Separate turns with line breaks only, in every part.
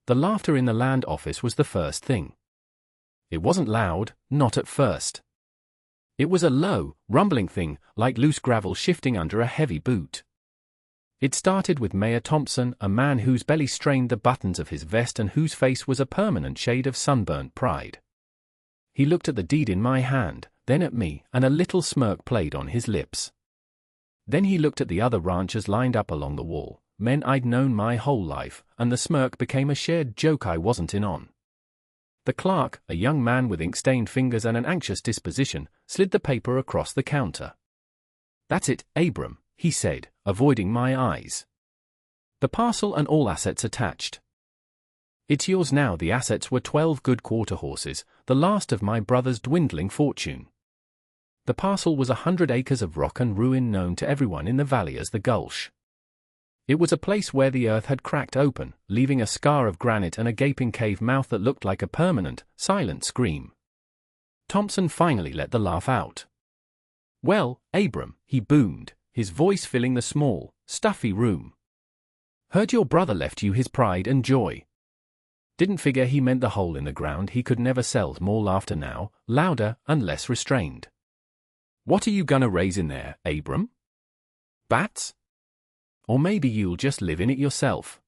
The laughter in the land office was the first thing. It wasn't loud, not at first. It was a low, rumbling thing, like loose gravel shifting under a heavy boot. It started with Mayor Thompson, a man whose belly strained the buttons of his vest and whose face was a permanent shade of sunburnt pride. He looked at the deed in my hand, then at me, and a little smirk played on his lips. Then he looked at the other ranchers lined up along the wall, men I'd known my whole life, and the smirk became a shared joke I wasn't in on. The clerk, a young man with ink-stained fingers and an anxious disposition, slid the paper across the counter. "That's it, Abram," he said, avoiding my eyes. "The parcel and all assets attached. It's yours now." The assets were 12 good quarter horses, the last of my brother's dwindling fortune. The parcel was 100 acres of rock and ruin known to everyone in the valley as the Gulch. It was a place where the earth had cracked open, leaving a scar of granite and a gaping cave mouth that looked like a permanent, silent scream. Thompson finally let the laugh out. "Well, Abram," he boomed, his voice filling the small, stuffy room. "Heard your brother left you his pride and joy. Didn't figure he meant the hole in the ground he could never sell." More laughter now, louder and less restrained. "What are you gonna raise in there, Abram? Bats? Or maybe you'll just live in it yourself.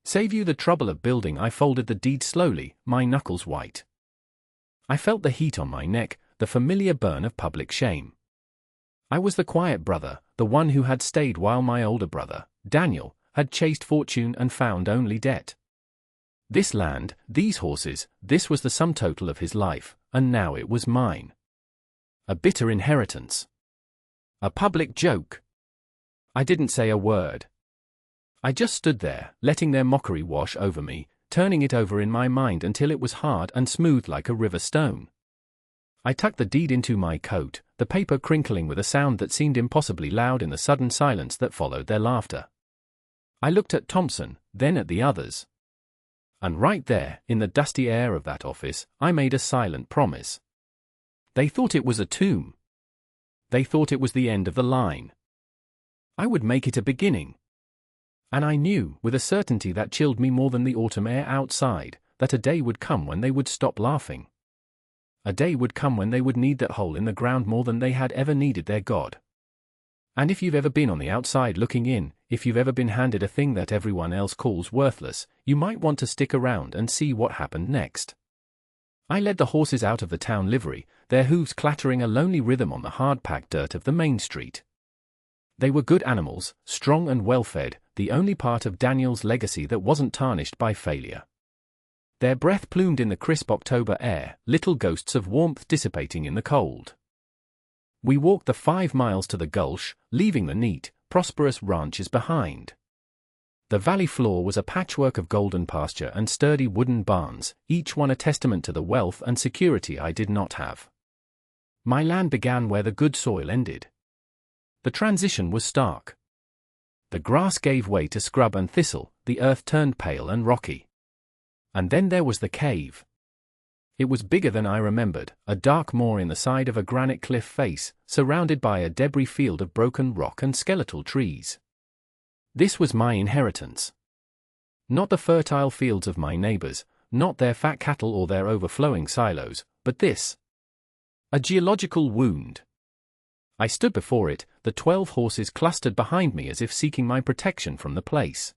Save you the trouble of building." I folded the deed slowly, my knuckles white. I felt the heat on my neck, the familiar burn of public shame. I was the quiet brother, the one who had stayed while my older brother, Daniel, had chased fortune and found only debt. This land, these horses, this was the sum total of his life, and now it was mine. A bitter inheritance. A public joke. I didn't say a word. I just stood there, letting their mockery wash over me, turning it over in my mind until it was hard and smooth like a river stone. I tucked the deed into my coat, the paper crinkling with a sound that seemed impossibly loud in the sudden silence that followed their laughter. I looked at Thompson, then at the others. And right there, in the dusty air of that office, I made a silent promise. They thought it was a tomb. They thought it was the end of the line. I would make it a beginning. And I knew, with a certainty that chilled me more than the autumn air outside, that a day would come when they would stop laughing. A day would come when they would need that hole in the ground more than they had ever needed their God. And if you've ever been on the outside looking in, if you've ever been handed a thing that everyone else calls worthless, you might want to stick around and see what happened next. I led the horses out of the town livery, their hooves clattering a lonely rhythm on the hard-packed dirt of the main street. They were good animals, strong and well-fed, the only part of Daniel's legacy that wasn't tarnished by failure. Their breath plumed in the crisp October air, little ghosts of warmth dissipating in the cold. We walked the 5 miles to the Gulch, leaving the neat, prosperous ranches behind. The valley floor was a patchwork of golden pasture and sturdy wooden barns, each one a testament to the wealth and security I did not have. My land began where the good soil ended. The transition was stark. The grass gave way to scrub and thistle, the earth turned pale and rocky. And then there was the cave. It was bigger than I remembered, a dark moor in the side of a granite cliff face, surrounded by a debris field of broken rock and skeletal trees. This was my inheritance. Not the fertile fields of my neighbors, not their fat cattle or their overflowing silos, but this. A geological wound. I stood before it, the 12 horses clustered behind me as if seeking my protection from the place.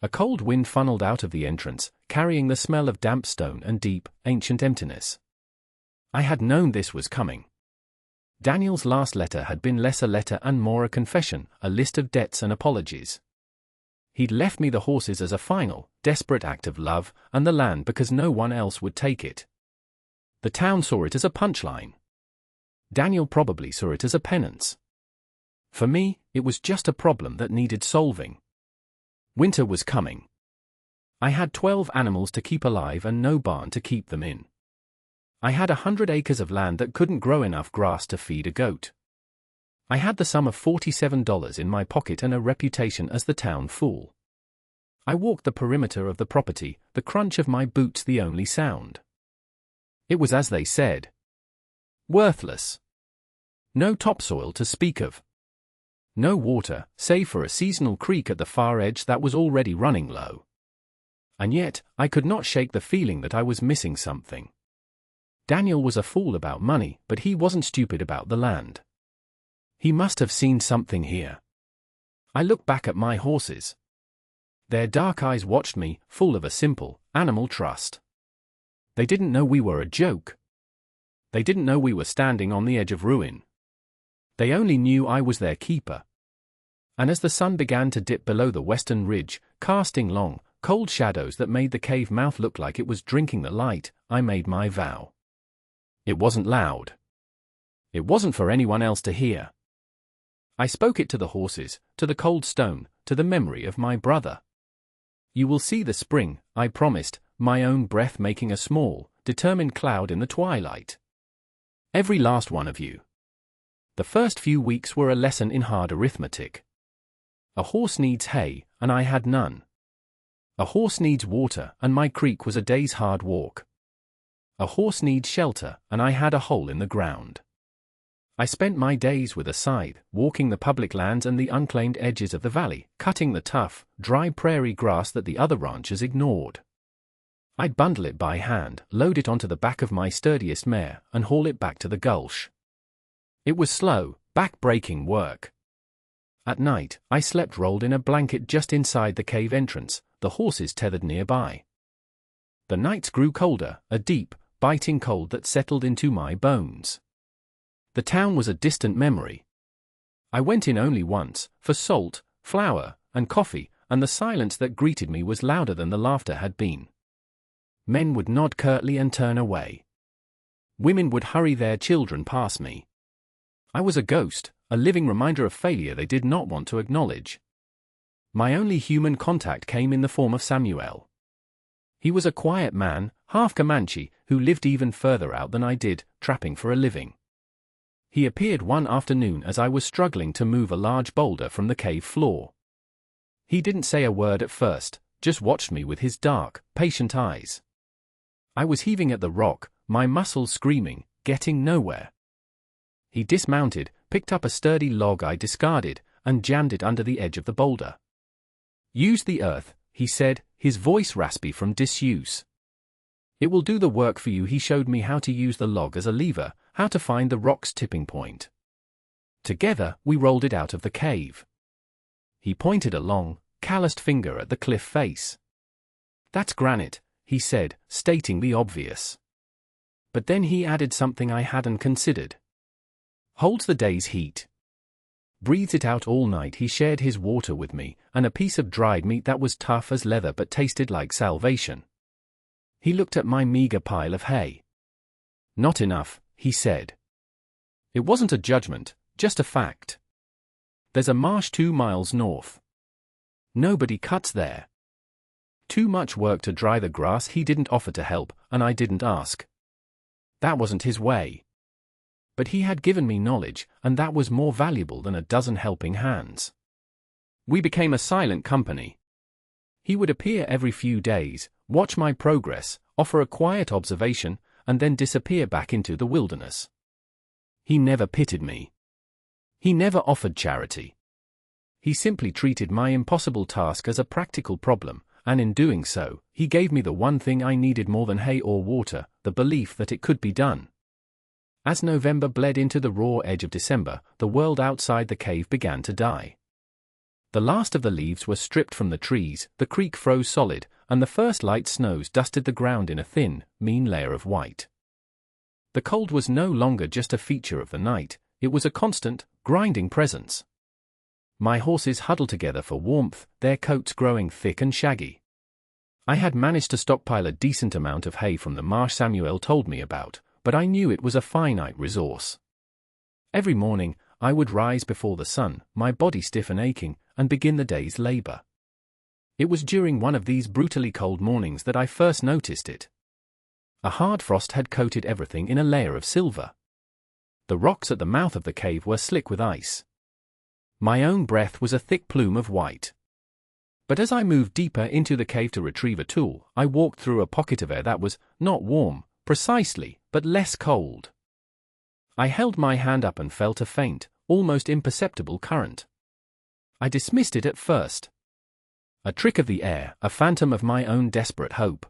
A cold wind funneled out of the entrance, carrying the smell of damp stone and deep, ancient emptiness. I had known this was coming. Daniel's last letter had been less a letter and more a confession, a list of debts and apologies. He'd left me the horses as a final, desperate act of love, and the land because no one else would take it. The town saw it as a punchline. Daniel probably saw it as a penance. For me, it was just a problem that needed solving. Winter was coming. I had 12 animals to keep alive and no barn to keep them in. I had 100 acres of land that couldn't grow enough grass to feed a goat. I had the sum of $47 in my pocket and a reputation as the town fool. I walked the perimeter of the property, the crunch of my boots the only sound. It was as they said. Worthless. No topsoil to speak of. No water, save for a seasonal creek at the far edge that was already running low. And yet, I could not shake the feeling that I was missing something. Daniel was a fool about money, but he wasn't stupid about the land. He must have seen something here. I looked back at my horses. Their dark eyes watched me, full of a simple, animal trust. They didn't know we were a joke. They didn't know we were standing on the edge of ruin. They only knew I was their keeper. And as the sun began to dip below the western ridge, casting long, cold shadows that made the cave mouth look like it was drinking the light, I made my vow. It wasn't loud. It wasn't for anyone else to hear. I spoke it to the horses, to the cold stone, to the memory of my brother. You will see the spring, I promised, my own breath making a small, determined cloud in the twilight. Every last one of you. The first few weeks were a lesson in hard arithmetic. A horse needs hay, and I had none. A horse needs water, and my creek was a day's hard walk. A horse needs shelter, and I had a hole in the ground. I spent my days with a scythe, walking the public lands and the unclaimed edges of the valley, cutting the tough, dry prairie grass that the other ranchers ignored. I'd bundle it by hand, load it onto the back of my sturdiest mare, and haul it back to the gulch. It was slow, back-breaking work. At night, I slept rolled in a blanket just inside the cave entrance, the horses tethered nearby. The nights grew colder, a deep, biting cold that settled into my bones. The town was a distant memory. I went in only once, for salt, flour, and coffee, and the silence that greeted me was louder than the laughter had been. Men would nod curtly and turn away. Women would hurry their children past me. I was a ghost, a living reminder of failure they did not want to acknowledge. My only human contact came in the form of Samuel. He was a quiet man, half Comanche, who lived even further out than I did, trapping for a living. He appeared one afternoon as I was struggling to move a large boulder from the cave floor. He didn't say a word at first, just watched me with his dark, patient eyes. I was heaving at the rock, my muscles screaming, getting nowhere. He dismounted, picked up a sturdy log I discarded, and jammed it under the edge of the boulder. Use the earth, he said, his voice raspy from disuse. It will do the work for you. He showed me how to use the log as a lever, how to find the rock's tipping point. Together, we rolled it out of the cave. He pointed a long, calloused finger at the cliff face. That's granite, he said, stating the obvious. But then he added something I hadn't considered. Holds the day's heat. Breathes it out all night. He shared his water with me, and a piece of dried meat that was tough as leather but tasted like salvation. He looked at my meager pile of hay. Not enough, he said. It wasn't a judgment, just a fact. There's a marsh 2 miles north. Nobody cuts there. Too much work to dry the grass. He didn't offer to help, and I didn't ask. That wasn't his way. But he had given me knowledge, and that was more valuable than a dozen helping hands. We became a silent company. He would appear every few days, watch my progress, offer a quiet observation, and then disappear back into the wilderness. He never pitied me. He never offered charity. He simply treated my impossible task as a practical problem, and in doing so, he gave me the one thing I needed more than hay or water, the belief that it could be done. As November bled into the raw edge of December, the world outside the cave began to die. The last of the leaves were stripped from the trees, the creek froze solid, and the first light snows dusted the ground in a thin, mean layer of white. The cold was no longer just a feature of the night, it was a constant, grinding presence. My horses huddled together for warmth, their coats growing thick and shaggy. I had managed to stockpile a decent amount of hay from the marsh Samuel told me about, but I knew it was a finite resource. Every morning, I would rise before the sun, my body stiff and aching, and begin the day's labor. It was during one of these brutally cold mornings that I first noticed it. A hard frost had coated everything in a layer of silver. The rocks at the mouth of the cave were slick with ice. My own breath was a thick plume of white. But as I moved deeper into the cave to retrieve a tool, I walked through a pocket of air that was not warm, precisely, but less cold. I held my hand up and felt a faint, almost imperceptible current. I dismissed it at first. A trick of the air, a phantom of my own desperate hope.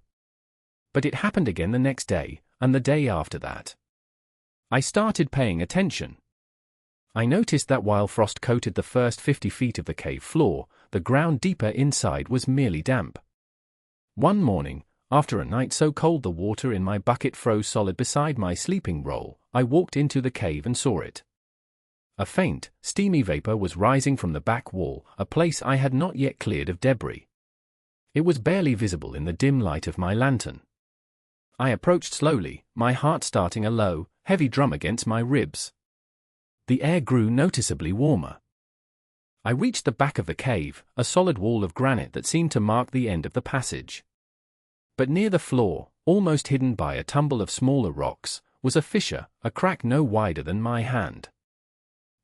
But it happened again the next day, and the day after that. I started paying attention. I noticed that while frost coated the first 50 feet of the cave floor, the ground deeper inside was merely damp. One morning, after a night so cold the water in my bucket froze solid beside my sleeping roll, I walked into the cave and saw it. A faint, steamy vapor was rising from the back wall, a place I had not yet cleared of debris. It was barely visible in the dim light of my lantern. I approached slowly, my heart starting a low, heavy drum against my ribs. The air grew noticeably warmer. I reached the back of the cave, a solid wall of granite that seemed to mark the end of the passage. But near the floor, almost hidden by a tumble of smaller rocks, was a fissure, a crack no wider than my hand.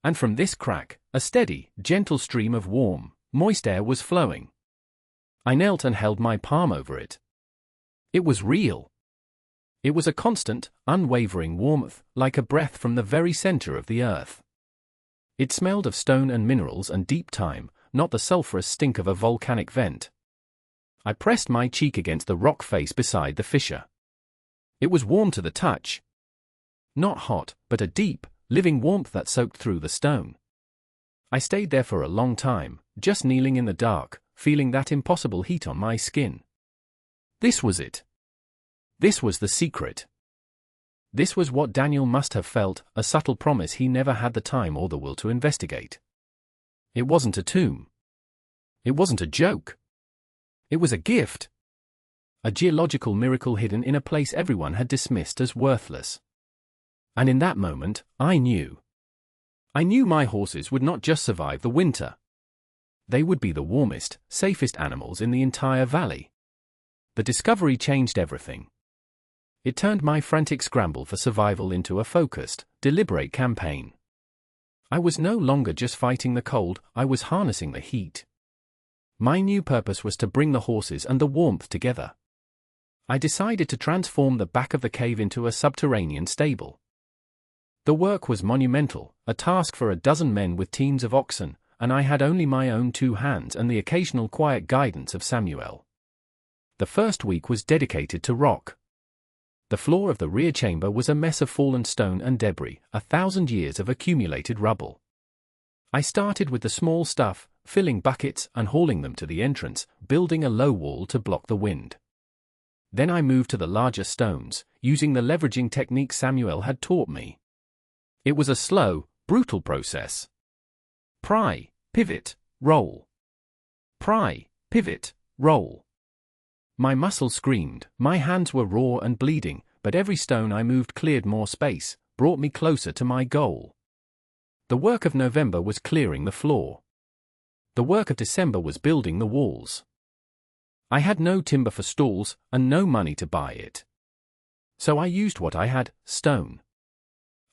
And from this crack, a steady, gentle stream of warm, moist air was flowing. I knelt and held my palm over it. It was real. It was a constant, unwavering warmth, like a breath from the very center of the earth. It smelled of stone and minerals and deep time, not the sulphurous stink of a volcanic vent. I pressed my cheek against the rock face beside the fissure. It was warm to the touch. Not hot, but a deep, living warmth that soaked through the stone. I stayed there for a long time, just kneeling in the dark, feeling that impossible heat on my skin. This was it. This was the secret. This was what Daniel must have felt, a subtle promise he never had the time or the will to investigate. It wasn't a tomb. It wasn't a joke. It was a gift. A geological miracle hidden in a place everyone had dismissed as worthless. And in that moment, I knew. I knew my horses would not just survive the winter. They would be the warmest, safest animals in the entire valley. The discovery changed everything. It turned my frantic scramble for survival into a focused, deliberate campaign. I was no longer just fighting the cold, I was harnessing the heat. My new purpose was to bring the horses and the warmth together. I decided to transform the back of the cave into a subterranean stable. The work was monumental, a task for a dozen men with teams of oxen, and I had only my own 2 hands and the occasional quiet guidance of Samuel. The first week was dedicated to rock. The floor of the rear chamber was a mess of fallen stone and debris, 1,000 years of accumulated rubble. I started with the small stuff, filling buckets and hauling them to the entrance, building a low wall to block the wind. Then I moved to the larger stones, using the leveraging technique Samuel had taught me. It was a slow, brutal process. Pry, pivot, roll. Pry, pivot, roll. My muscles screamed, my hands were raw and bleeding, but every stone I moved cleared more space, brought me closer to my goal. The work of November was clearing the floor. The work of December was building the walls. I had no timber for stalls, and no money to buy it. So I used what I had, stone.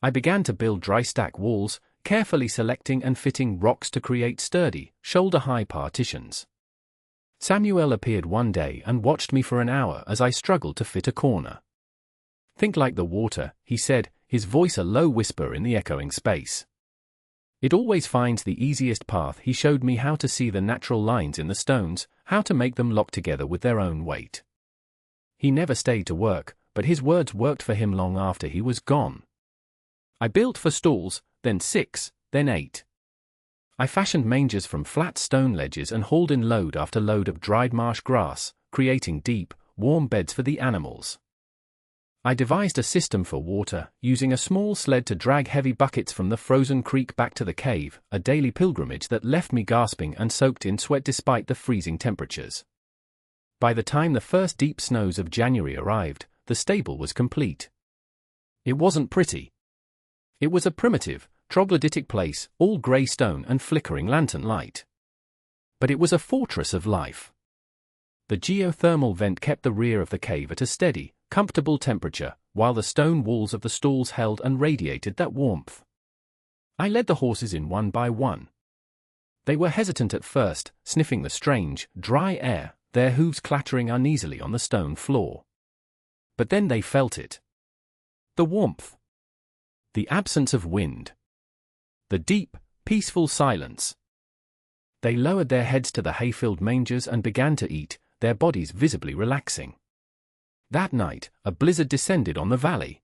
I began to build dry stack walls, carefully selecting and fitting rocks to create sturdy, shoulder-high partitions. Samuel appeared one day and watched me for an hour as I struggled to fit a corner. "Think like the water," he said, his voice a low whisper in the echoing space. "It always finds the easiest path." He showed me how to see the natural lines in the stones, how to make them lock together with their own weight. He never stayed to work, but his words worked for him long after he was gone. I built for stalls, then 6, then 8. I fashioned mangers from flat stone ledges and hauled in load after load of dried marsh grass, creating deep, warm beds for the animals. I devised a system for water, using a small sled to drag heavy buckets from the frozen creek back to the cave, a daily pilgrimage that left me gasping and soaked in sweat despite the freezing temperatures. By the time the first deep snows of January arrived, the stable was complete. It wasn't pretty. It was a primitive, troglodytic place, all grey stone and flickering lantern light. But it was a fortress of life. The geothermal vent kept the rear of the cave at a steady, comfortable temperature, while the stone walls of the stalls held and radiated that warmth. I led the horses in one by one. They were hesitant at first, sniffing the strange, dry air, their hooves clattering uneasily on the stone floor. But then they felt it. The warmth. The absence of wind. The deep, peaceful silence. They lowered their heads to the hay-filled mangers and began to eat, their bodies visibly relaxing. That night, a blizzard descended on the valley.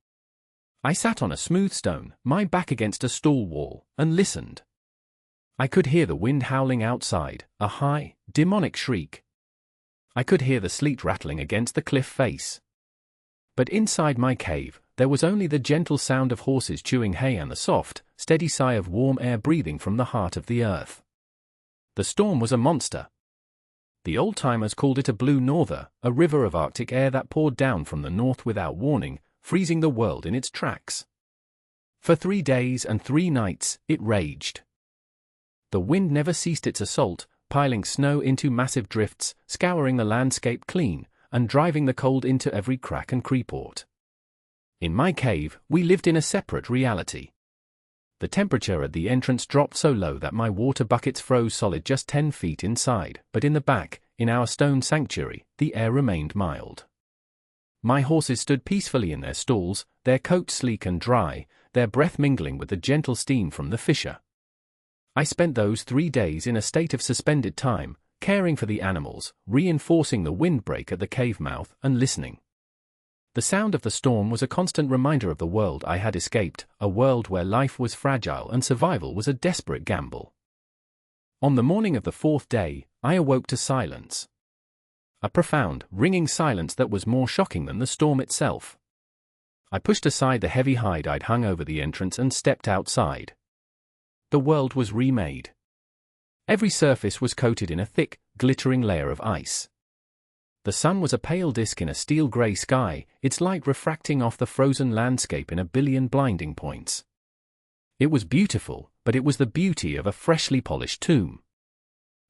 I sat on a smooth stone, my back against a stall wall, and listened. I could hear the wind howling outside, a high, demonic shriek. I could hear the sleet rattling against the cliff face. But inside my cave, there was only the gentle sound of horses chewing hay and the soft, steady sigh of warm air breathing from the heart of the earth. The storm was a monster. The old-timers called it a blue norther, a river of Arctic air that poured down from the north without warning, freezing the world in its tracks. For 3 days and 3 nights, it raged. The wind never ceased its assault, piling snow into massive drifts, scouring the landscape clean, and driving the cold into every crack and creeport. In my cave, we lived in a separate reality. The temperature at the entrance dropped so low that my water buckets froze solid just 10 feet inside, but in the back, in our stone sanctuary, the air remained mild. My horses stood peacefully in their stalls, their coats sleek and dry, their breath mingling with the gentle steam from the fissure. I spent those 3 days in a state of suspended time, caring for the animals, reinforcing the windbreak at the cave mouth, and listening. The sound of the storm was a constant reminder of the world I had escaped, a world where life was fragile and survival was a desperate gamble. On the morning of the 4th day, I awoke to silence. A profound, ringing silence that was more shocking than the storm itself. I pushed aside the heavy hide I'd hung over the entrance and stepped outside. The world was remade. Every surface was coated in a thick, glittering layer of ice. The sun was a pale disk in a steel-gray sky, its light refracting off the frozen landscape in a billion blinding points. It was beautiful, but it was the beauty of a freshly polished tomb.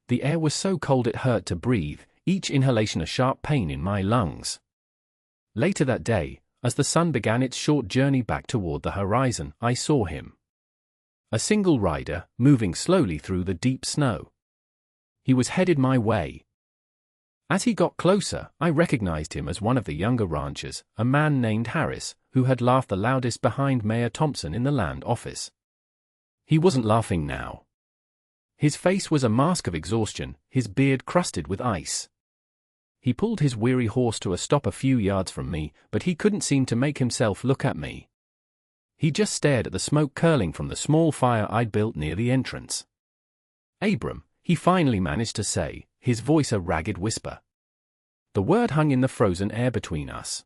The air was so cold it hurt to breathe, each inhalation a sharp pain in my lungs. Later that day, as the sun began its short journey back toward the horizon, I saw him. A single rider, moving slowly through the deep snow. He was headed my way. As he got closer, I recognized him as one of the younger ranchers, a man named Harris, who had laughed the loudest behind Mayor Thompson in the land office. He wasn't laughing now. His face was a mask of exhaustion, his beard crusted with ice. He pulled his weary horse to a stop a few yards from me, but he couldn't seem to make himself look at me. He just stared at the smoke curling from the small fire I'd built near the entrance. "Abram," he finally managed to say, his voice a ragged whisper. The word hung in the frozen air between us.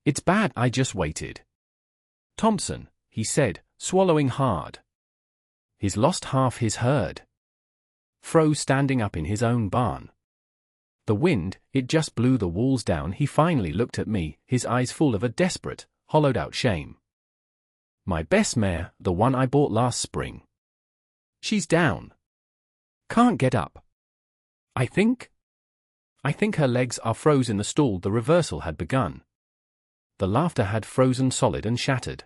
"It's bad." I just waited. "Thompson," he said, swallowing hard. He's lost half his herd. Froze standing up in his own barn. The wind, it just blew the walls down. He finally looked at me, his eyes full of a desperate, hollowed-out shame. "My best mare, the one I bought last spring. She's down. Can't get up. I think her legs are froze in the stall." The reversal had begun. The laughter had frozen solid and shattered.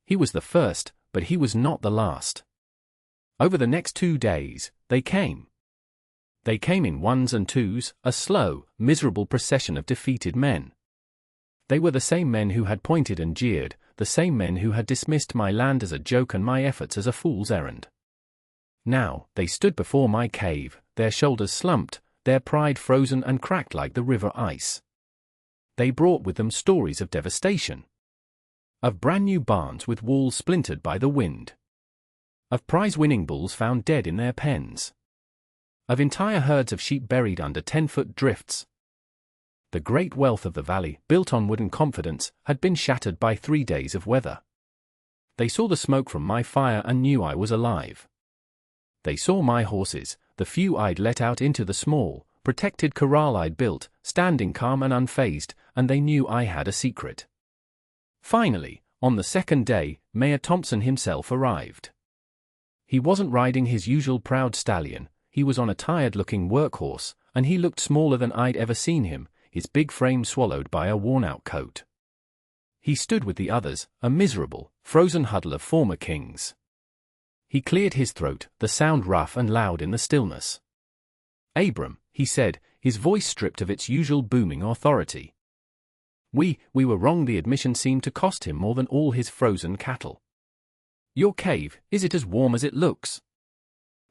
He was the first, but he was not the last. Over the next 2 days, they came. They came in ones and twos, a slow, miserable procession of defeated men. They were the same men who had pointed and jeered, the same men who had dismissed my land as a joke and my efforts as a fool's errand. Now, they stood before my cave, their shoulders slumped, their pride frozen and cracked like the river ice. They brought with them stories of devastation. Of brand-new barns with walls splintered by the wind. Of prize-winning bulls found dead in their pens. Of entire herds of sheep buried under 10-foot drifts. The great wealth of the valley, built on wooden confidence, had been shattered by 3 days of weather. They saw the smoke from my fire and knew I was alive. They saw my horses, the few I'd let out into the small, protected corral I'd built, standing calm and unfazed, and they knew I had a secret. Finally, on the 2nd day, Mayor Thompson himself arrived. He wasn't riding his usual proud stallion, he was on a tired-looking workhorse, and he looked smaller than I'd ever seen him, his big frame swallowed by a worn-out coat. He stood with the others, a miserable, frozen huddle of former kings. He cleared his throat, the sound rough and loud in the stillness. "Abram," he said, his voice stripped of its usual booming authority. We were wrong." The admission seemed to cost him more than all his frozen cattle. "Your cave, is it as warm as it looks?"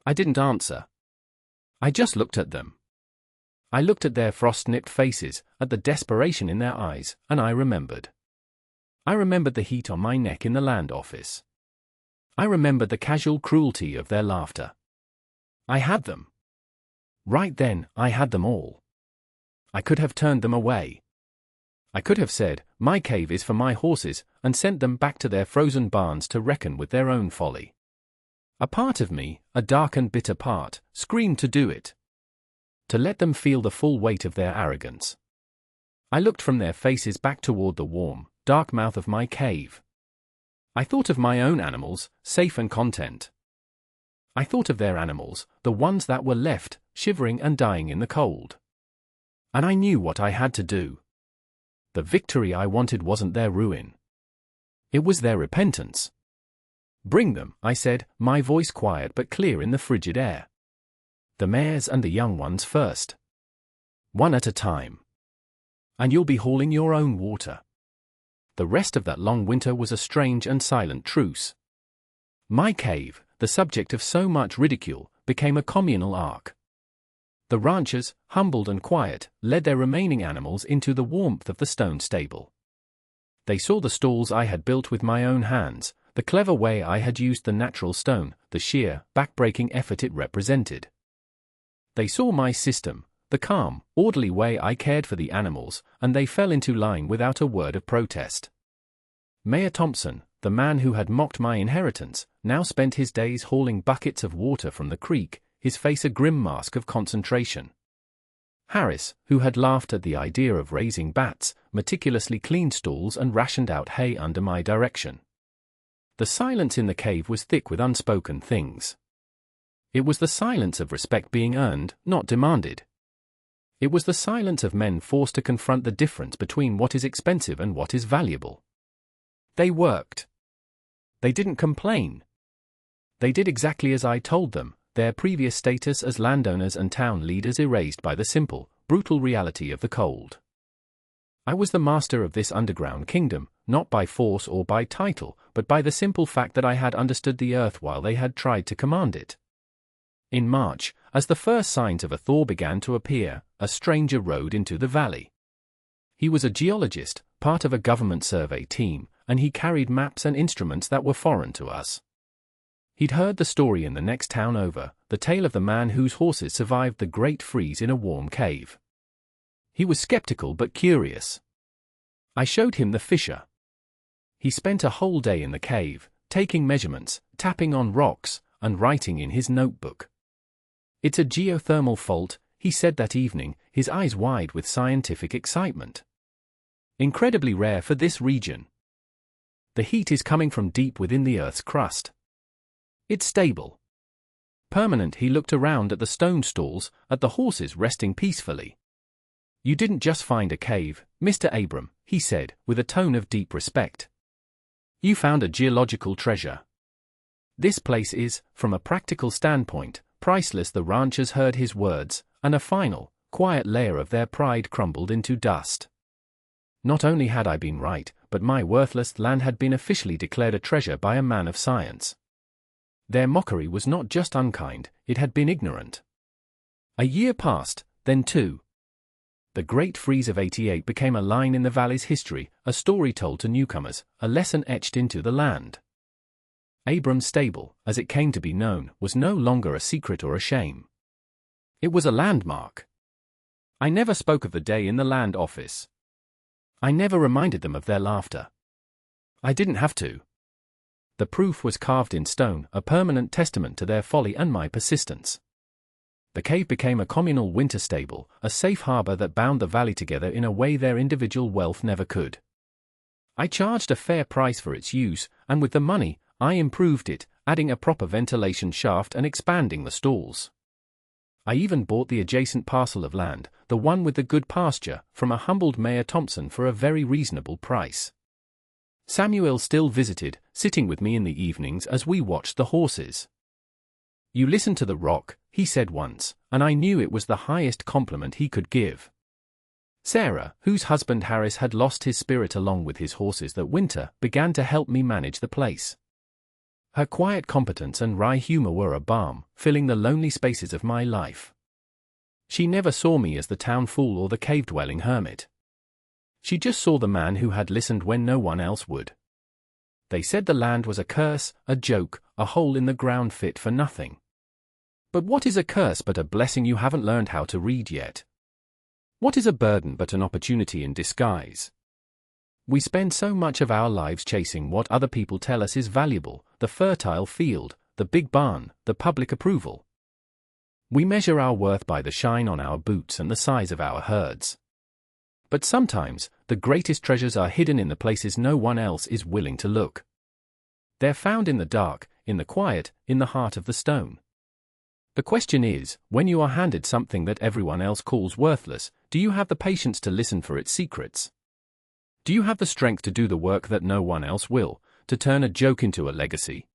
I didn't answer. I just looked at them. I looked at their frost-nipped faces, at the desperation in their eyes, and I remembered. I remembered the heat on my neck in the land office. I remembered the casual cruelty of their laughter. I had them. Right then, I had them all. I could have turned them away. I could have said, "My cave is for my horses," and sent them back to their frozen barns to reckon with their own folly. A part of me, a dark and bitter part, screamed to do it. To let them feel the full weight of their arrogance. I looked from their faces back toward the warm, dark mouth of my cave. I thought of my own animals, safe and content. I thought of their animals, the ones that were left, shivering and dying in the cold. And I knew what I had to do. The victory I wanted wasn't their ruin. It was their repentance. "Bring them," I said, my voice quiet but clear in the frigid air. "The mares and the young ones first. One at a time. And you'll be hauling your own water." The rest of that long winter was a strange and silent truce. My cave, the subject of so much ridicule, became a communal ark. The ranchers, humbled and quiet, led their remaining animals into the warmth of the stone stable. They saw the stalls I had built with my own hands, the clever way I had used the natural stone, the sheer, back-breaking effort it represented. They saw my system, the calm, orderly way I cared for the animals, and they fell into line without a word of protest. Mayor Thompson, the man who had mocked my inheritance, now spent his days hauling buckets of water from the creek, his face a grim mask of concentration. Harris, who had laughed at the idea of raising bats, meticulously cleaned stalls and rationed out hay under my direction. The silence in the cave was thick with unspoken things. It was the silence of respect being earned, not demanded. It was the silence of men forced to confront the difference between what is expensive and what is valuable. They worked. They didn't complain. They did exactly as I told them, their previous status as landowners and town leaders erased by the simple, brutal reality of the cold. I was the master of this underground kingdom, not by force or by title, but by the simple fact that I had understood the earth while they had tried to command it. In March, as the first signs of a thaw began to appear, a stranger rode into the valley. He was a geologist, part of a government survey team, and he carried maps and instruments that were foreign to us. He'd heard the story in the next town over, the tale of the man whose horses survived the great freeze in a warm cave. He was skeptical but curious. I showed him the fissure. He spent a whole day in the cave, taking measurements, tapping on rocks, and writing in his notebook. "It's a geothermal fault," he said that evening, his eyes wide with scientific excitement. "Incredibly rare for this region. The heat is coming from deep within the Earth's crust. It's stable. Permanent." He looked around at the stone stalls, at the horses resting peacefully. "You didn't just find a cave, Mr. Abram," he said, with a tone of deep respect. "You found a geological treasure. This place is, from a practical standpoint, priceless." The ranchers heard his words, and a final, quiet layer of their pride crumbled into dust. Not only had I been right, but my worthless land had been officially declared a treasure by a man of science. Their mockery was not just unkind, it had been ignorant. A year passed, then two. The Great Freeze of '88 became a line in the valley's history, a story told to newcomers, a lesson etched into the land. Abram's stable, as it came to be known, was no longer a secret or a shame. It was a landmark. I never spoke of the day in the land office. I never reminded them of their laughter. I didn't have to. The proof was carved in stone, a permanent testament to their folly and my persistence. The cave became a communal winter stable, a safe harbor that bound the valley together in a way their individual wealth never could. I charged a fair price for its use, and with the money, I improved it, adding a proper ventilation shaft and expanding the stalls. I even bought the adjacent parcel of land, the one with the good pasture, from a humbled Mayor Thompson for a very reasonable price. Samuel still visited, sitting with me in the evenings as we watched the horses. "You listen to the rock," he said once, and I knew it was the highest compliment he could give. Sarah, whose husband Harris had lost his spirit along with his horses that winter, began to help me manage the place. Her quiet competence and wry humor were a balm, filling the lonely spaces of my life. She never saw me as the town fool or the cave-dwelling hermit. She just saw the man who had listened when no one else would. They said the land was a curse, a joke, a hole in the ground fit for nothing. But what is a curse but a blessing you haven't learned how to read yet? What is a burden but an opportunity in disguise? We spend so much of our lives chasing what other people tell us is valuable, the fertile field, the big barn, the public approval. We measure our worth by the shine on our boots and the size of our herds. But sometimes, the greatest treasures are hidden in the places no one else is willing to look. They're found in the dark, in the quiet, in the heart of the stone. The question is, when you are handed something that everyone else calls worthless, do you have the patience to listen for its secrets? Do you have the strength to do the work that no one else will, to turn a joke into a legacy?